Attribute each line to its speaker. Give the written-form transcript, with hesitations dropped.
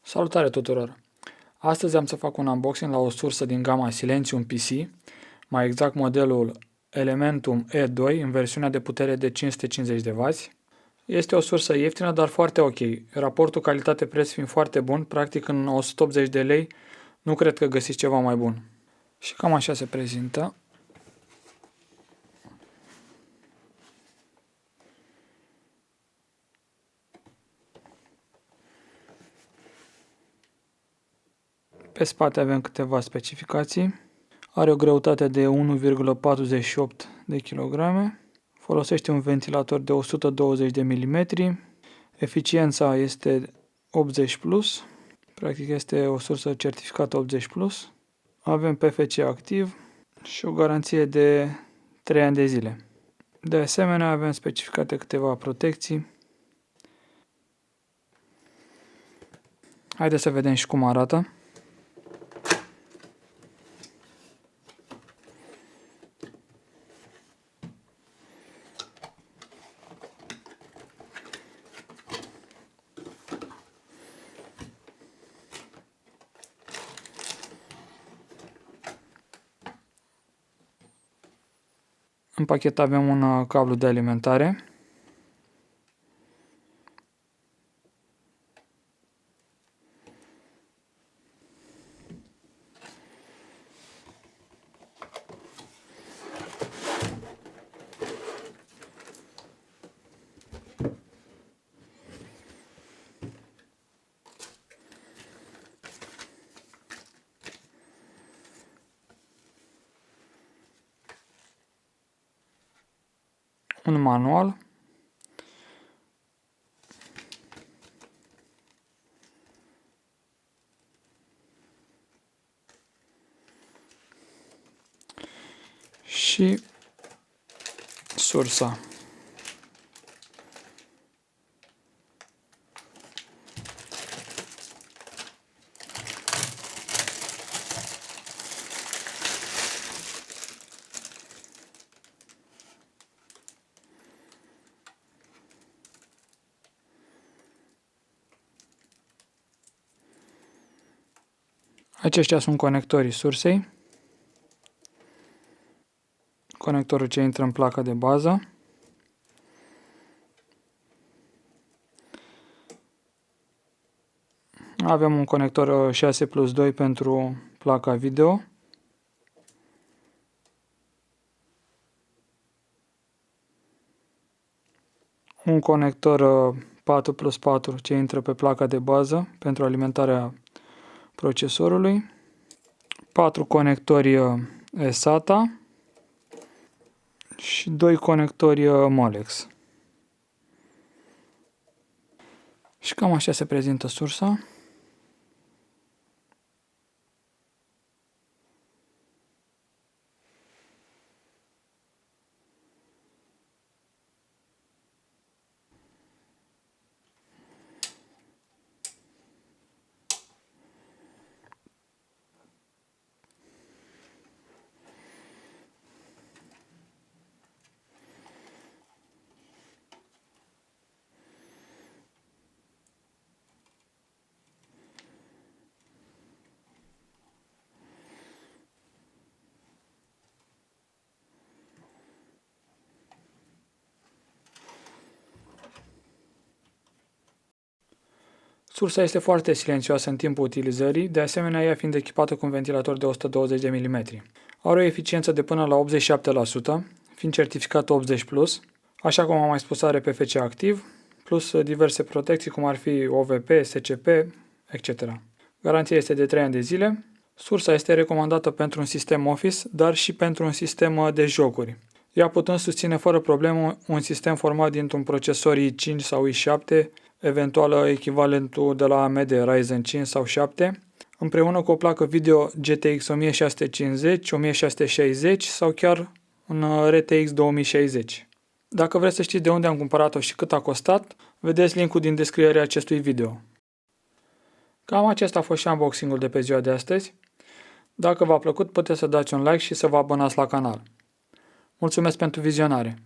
Speaker 1: Salutare tuturor! Astăzi am să fac un unboxing la o sursă din gama Silentium PC, mai exact modelul Elementum E2 în versiunea de putere de 550W. Este o sursă ieftină, dar foarte ok. Raportul calitate-preț fiind foarte bun, practic în 180 de lei nu cred că găsiți ceva mai bun. Și cam așa se prezintă. Pe spate avem câteva specificații. Are o greutate de 1,48 de kg. Folosește un ventilator de 120 de mm. Eficiența este 80+. Practic este o sursă certificată 80+. Avem PFC activ și o garanție de 3 ani de zile. De asemenea, avem specificate câteva protecții. Haideți să vedem și cum arată. În pachet avem un cablu de alimentare. Un manual. Și sursa. Aceștia sunt conectorii sursei. Conectorul ce intră în placa de bază. Avem un conector 6+2 pentru placa video. Un conector 4+4 ce intră pe placa de bază pentru alimentarea procesorului. 4 conectori SATA și 2 conectori Molex. Și cam așa se prezintă sursa. Sursa este foarte silențioasă în timpul utilizării, de asemenea ea fiind echipată cu un ventilator de 120 de mm. Are o eficiență de până la 87%, fiind certificat 80+, așa cum am mai spus are PFC activ, plus diverse protecții cum ar fi OVP, SCP, etc. Garanția este de 3 ani de zile. Sursa este recomandată pentru un sistem Office, dar și pentru un sistem de jocuri. Ea putând susține fără problemă un sistem format dintr-un procesor i5 sau i7, eventual echivalentul de la AMD Ryzen 5 sau 7, împreună cu o placă video GTX 1650, 1660 sau chiar un RTX 2060. Dacă vreți să știți de unde am cumpărat-o și cât a costat, vedeți linkul din descrierea acestui video. Cam acesta a fost și unboxing-ul de pe ziua de astăzi. Dacă v-a plăcut, puteți să dați un like și să vă abonați la canal. Mulțumesc pentru vizionare!